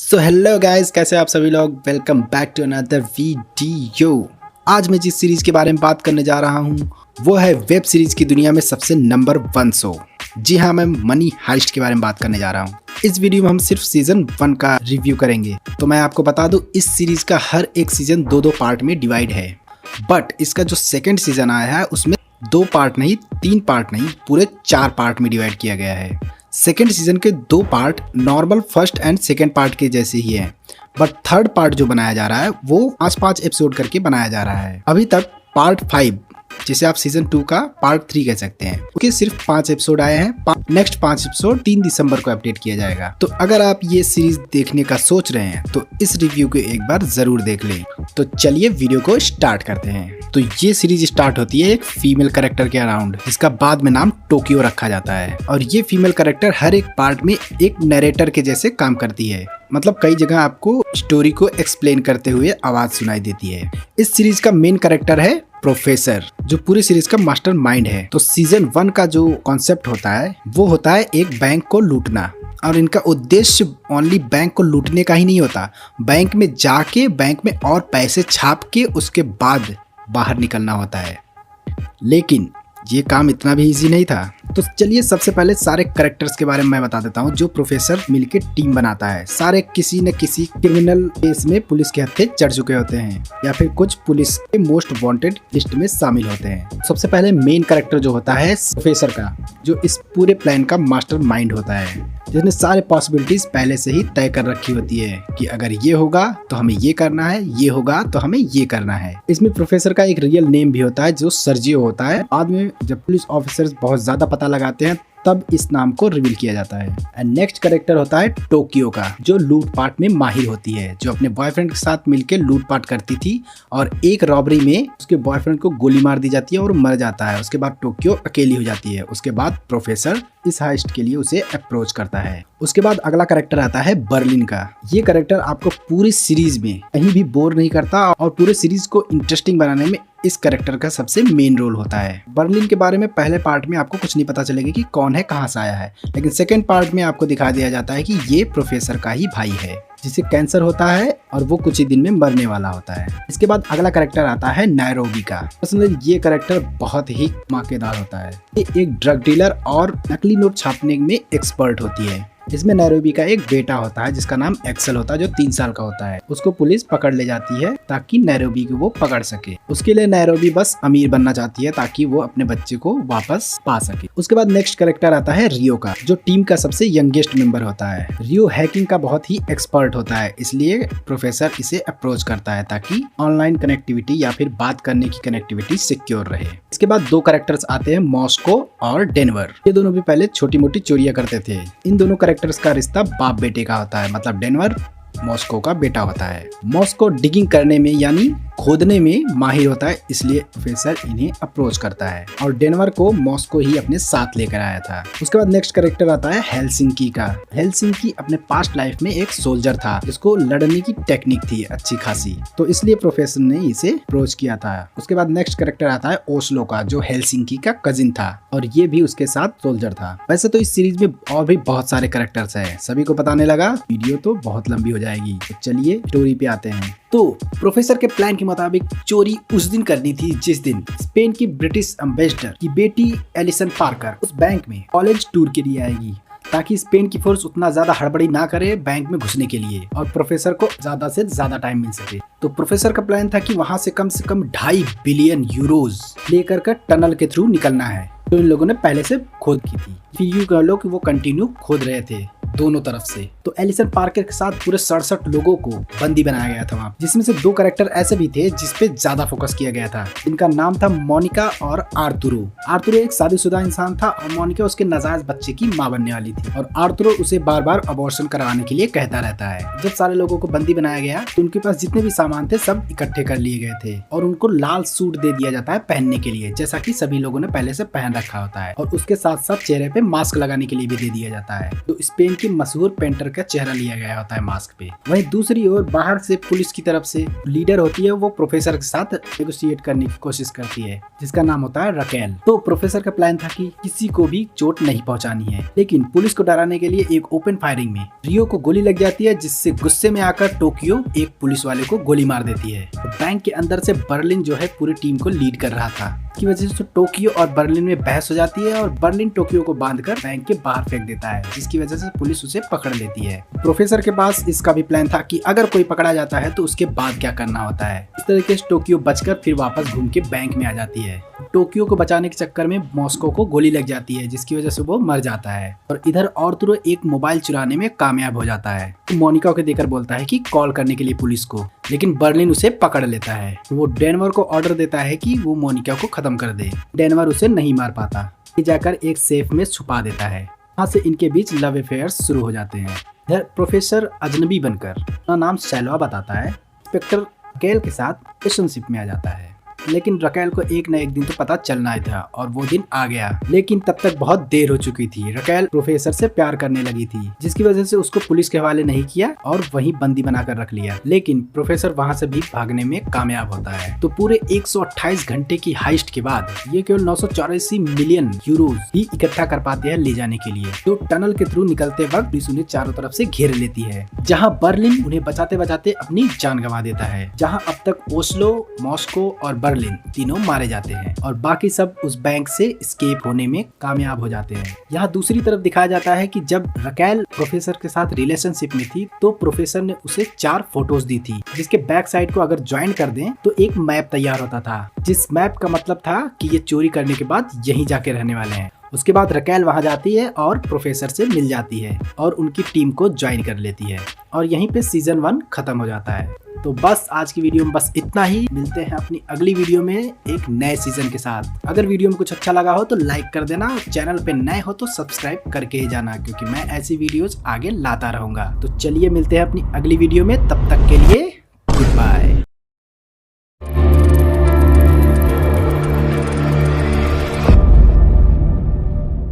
So hello guys, कैसे आप सभी लोग। Welcome back to another video. आज मैं जिस सीरीज के बारे में बात करने जा रहा हूँ वो है वेब सीरीज की दुनिया में सबसे नंबर 1 शो। जी हाँ, मैं मनी हाइस्ट के बारे में बात करने जा रहा हूँ। इस वीडियो में हम सिर्फ सीजन 1 का रिव्यू करेंगे। तो मैं आपको बता दूं, इस सीरीज का हर एक सीजन दो पार्ट में डिवाइड है, बट इसका जो सेकेंड सीजन आया है उसमें 2 पार्ट नहीं, 3 पार्ट नहीं, पूरे 4 पार्ट में डिवाइड किया गया है। सेकेंड सीजन के 2 part normal first and second part के जैसे ही हैं, बट थर्ड पार्ट जो बनाया जा रहा है वो 5-5 एपिसोड करके बनाया जा रहा है। अभी तक पार्ट 5, जिसे आप सीजन 2 का पार्ट 3 कह सकते हैं, उसके सिर्फ 5 एपिसोड आए हैं। नेक्स्ट 5 एपिसोड 3 दिसंबर को अपडेट किया जाएगा। तो अगर आप ये सीरीज देखने का सोच रहे हैं तो इस रिव्यू को एक बार जरूर देख लें। तो चलिए वीडियो को स्टार्ट करते हैं। तो ये सीरीज स्टार्ट होती है एक फीमेल कैरेक्टर के अराउंड, जिसका बाद में नाम टोक्यो रखा जाता है। और ये फीमेल कैरेक्टर हर एक पार्ट में एक नरेटर के जैसे काम करती है, मतलब कई जगह आपको स्टोरी को एक्सप्लेन करते हुए आवाज सुनाई देती है। इस सीरीज का मेन कैरेक्टर है प्रोफेसर, जो पूरी सीरीज का मास्टर माइंड है। तो सीजन 1 का जो कॉन्सेप्ट होता है वो होता है एक बैंक को लूटना, और इनका उद्देश्य ओनली बैंक को लूटने का ही नहीं होता, बैंक में जाके बैंक में और पैसे छाप के उसके बाद बाहर निकलना होता है। लेकिन ये काम इतना भी इजी नहीं था। तो चलिए सबसे पहले सारे कैरेक्टर्स के बारे में मैं बता देता हूँ जो प्रोफेसर मिलके टीम बनाता है। सारे किसी न किसी क्रिमिनल केस में पुलिस के हत्थे चढ़ चुके होते हैं, या फिर कुछ पुलिस के मोस्ट वांटेड लिस्ट में शामिल होते हैं। सबसे पहले मेन कैरेक्टर जो होता है प्रोफेसर का, जो इस पूरे प्लान का मास्टर माइंड होता है, जिसने सारे पॉसिबिलिटीज पहले से ही तय कर रखी होती है कि अगर ये होगा तो हमें ये करना है, ये होगा तो हमें ये करना है। इसमें प्रोफेसर का एक रियल नेम भी होता है जो सर्जियो होता है। बाद में जब पुलिस ऑफिसर्स बहुत ज्यादा पता लगाते हैं तब इस नाम को रिवील किया जाता है। एंड नेक्स्ट कैरेक्टर होता है टोक्यो का, जो लूटपाट में माहिर होती है, जो अपने बॉयफ्रेंड के साथ मिलकर लूटपाट करती थी और एक रॉबरी में उसके बॉयफ्रेंड को गोली मार दी जाती है और मर जाता है। उसके बाद टोक्यो अकेली हो जाती है। उसके बाद प्रोफेसर इस हाइस्ट के लिए उसे अप्रोच करता है। उसके बाद अगला कैरेक्टर आता है बर्लिन का। ये कैरेक्टर आपको पूरी सीरीज में कहीं भी बोर नहीं करता और पूरे सीरीज को इंटरेस्टिंग बनाने में इस कैरेक्टर का सबसे मेन रोल होता है। बर्लिन के बारे में पहले पार्ट में आपको कुछ नहीं पता चलेगा कि कौन है, कहाँ से आया है, लेकिन सेकेंड पार्ट में आपको दिखा दिया जाता है कि ये प्रोफेसर का ही भाई है, जिसे कैंसर होता है और वो कुछ ही दिन में मरने वाला होता है। इसके बाद अगला कैरेक्टर आता है नैरोबी का। पर्सनली ये कैरेक्टर बहुत ही धमाकेदार होता है। ये एक ड्रग डीलर और नकली नोट छापने में एक्सपर्ट होती है। इसमें नैरोबी का एक बेटा होता है जिसका नाम एक्सेल होता है, जो 3 साल का होता है। उसको पुलिस पकड़ ले जाती है ताकि नैरोबी को वो पकड़ सके। उसके लिए नैरोबी बस अमीर बनना चाहती है ताकि वो अपने बच्चे को वापस पा सके। उसके बाद नेक्स्ट कैरेक्टर आता है रियो का, जो टीम का सबसे यंगेस्ट मेंबर होता है। रियो हैकिंग का बहुत ही एक्सपर्ट होता है, इसलिए प्रोफेसर इसे अप्रोच करता है ताकि ऑनलाइन कनेक्टिविटी या फिर बात करने की कनेक्टिविटी सिक्योर रहे। इसके बाद 2 कैरेक्टर्स आते हैं मॉस्को और डेनवर। ये दोनों भी पहले छोटी मोटी चोरियां करते थे। इन दोनों कैरेक्टर्स का रिश्ता बाप बेटे का होता है, मतलब डेनवर मॉस्को का बेटा होता है। मॉस्को डिगिंग करने में यानी खोदने में माहिर होता है, इसलिए प्रोफेसर इन्हें अप्रोच करता है और डेनवर को मॉस्को ही अपने साथ लेकर आया था। उसके बाद नेक्स्ट कैरेक्टर आता है हेलसिंकी का। हेलसिंकी अपने पास्ट लाइफ में एक सोल्जर था जिसको लड़ने की टेक्निक थी अच्छी खासी, तो इसलिए प्रोफेसर ने इसे अप्रोच किया था। उसके बाद नेक्स्ट कैरेक्टर आता है ओस्लो का, जो हेलसिंकी का कजिन था और ये भी उसके साथ सोल्जर था। वैसे तो इस सीरीज में और भी बहुत सारे कैरेक्टर्स हैं, सभी को बताने लगा वीडियो तो बहुत लंबी हो जाएगी। तो चलिए स्टोरी पे आते हैं। तो प्रोफेसर के प्लान के मुताबिक चोरी उस दिन करनी थी जिस दिन स्पेन की ब्रिटिश एम्बेसडर की बेटी एलिसन पार्कर उस बैंक में कॉलेज टूर के लिए आएगी, ताकि स्पेन की फोर्स उतना ज्यादा हड़बड़ी ना करे बैंक में घुसने के लिए और प्रोफेसर को ज्यादा से ज्यादा टाइम मिल सके। तो प्रोफेसर का प्लान था कि वहां से कम 2.5 बिलियन यूरोज लेकर कर टनल के थ्रू निकलना है, तो इन लोगों ने पहले से खोद की थी। फिर यूं कह लो कि वो कंटिन्यू खोद रहे थे दोनों तरफ से। तो एलिसन पार्कर के साथ पूरे 67 लोगों को बंदी बनाया गया था वहाँ, जिसमें से 2 कैरेक्टर ऐसे भी थे जिसपे ज्यादा फोकस किया गया था। इनका नाम था मोनिका और आर्तुरो। आर्तुरो एक शादीशुदा इंसान था और मोनिका उसके नाजायज बच्चे की माँ बनने वाली थी, और आर्तुरो उसे बार बार अबॉर्शन करवाने के लिए कहता रहता है। जब सारे लोगों को बंदी बनाया गया तो उनके पास जितने भी सामान थे सब इकट्ठे कर लिए गए थे और उनको लाल सूट दे दिया जाता है पहनने के लिए, जैसा कि सभी लोगों ने पहले से पहन रखा होता है, और उसके साथ साथ चेहरे पे मास्क लगाने के लिए भी दे दिया जाता है। तो स्पेन कि मशहूर पेंटर का चेहरा लिया गया होता है मास्क पे। वहीं दूसरी ओर बाहर से पुलिस की तरफ से लीडर होती है, वो प्रोफेसर के साथ नेगोशिएट करने की कोशिश करती है, जिसका नाम होता है रकेल। तो प्रोफेसर का प्लान था कि किसी को भी चोट नहीं पहुंचानी है, लेकिन पुलिस को डराने के लिए एक ओपन फायरिंग में रियो को गोली लग जाती है, जिससे गुस्से में आकर टोक्यो एक पुलिस वाले को गोली मार देती है। तो बैंक के अंदर से बर्लिन जो है पूरी टीम को लीड कर रहा था। इसकी वजह से टोक्यो और बर्लिन में बहस हो जाती है और बर्लिन टोक्यो को बांधकर बैंक के बाहर फेंक देता है, जिसकी वजह से पुलिस उसे पकड़ लेती है। प्रोफेसर के पास इसका भी प्लान था कि अगर कोई पकड़ा जाता है तो उसके बाद क्या करना होता है। इस तरीके से टोक्यो बचकर फिर वापस घूम के बैंक में आ जाती है। टोक्यो को बचाने के चक्कर में मॉस्को को गोली लग जाती है, जिसकी वजह से वो मर जाता है। और इधर आर्थुरो एक मोबाइल चुराने में कामयाब हो जाता है। तो मोनिका को देकर बोलता है कि कॉल करने के लिए पुलिस को, लेकिन बर्लिन उसे पकड़ लेता है। वो डेनवर को ऑर्डर देता है कि वो मोनिका को खत्म कर दे। डेनवर उसे नहीं मार पाता, जाकर एक सेफ में छुपा देता है। वहाँ से इनके बीच लव अफेयर्स शुरू हो जाते हैं। इधर प्रोफेसर अजनबी बनकर अपना नाम सैलवा बताता है, इंस्पेक्टर रकेल के साथ रिलेशनशिप में आ जाता है। लेकिन रकेल को एक न एक दिन तो पता चलना ही था और वो दिन आ गया। लेकिन तब तक बहुत देर हो चुकी थी। रकेल प्रोफेसर से प्यार करने लगी थी, जिसकी वजह से उसको पुलिस के हवाले नहीं किया और वहीं बंदी बनाकर रख लिया। लेकिन प्रोफेसर वहां से भी भागने में कामयाब होता है। तो पूरे 128 घंटे की हाइस्ट के बाद ये केवल 984 मिलियन यूरोज ही इकट्ठा कर पाते हैं ले जाने के लिए। तो टनल के थ्रू निकलते वक्त पुलिस उन्हें चारों तरफ से घेर लेती है, जहाँ बर्लिन उन्हें बचाते बचाते अपनी जान गंवा देता है। जहाँ अब तक ओस्लो, मॉस्को और बर्लिन तीनों मारे जाते हैं और बाकी सब उस बैंक से एस्केप होने में कामयाब हो जाते हैं। यहाँ दूसरी तरफ दिखाया जाता है कि जब रकेल प्रोफेसर के साथ रिलेशनशिप में थी तो प्रोफेसर ने उसे 4 फोटोज दी थी, जिसके बैक साइड को अगर ज्वाइन कर दें तो एक मैप तैयार होता था, जिस मैप का मतलब था कि ये चोरी करने के बाद यहीं जाके रहने वाले हैं। उसके बाद रकेल वहां जाती है और प्रोफेसर से मिल जाती है और उनकी टीम को ज्वाइन कर लेती है और यहीं पे सीजन 1 खत्म हो जाता है। तो बस आज की वीडियो में बस इतना ही। मिलते हैं अपनी अगली वीडियो में एक नए सीजन के साथ। अगर वीडियो में कुछ अच्छा लगा हो तो लाइक कर देना, चैनल पे नए हो तो सब्सक्राइब करके ही जाना, क्योंकि मैं ऐसी वीडियोस आगे लाता रहूंगा। तो चलिए मिलते हैं अपनी अगली वीडियो में, तब तक के लिए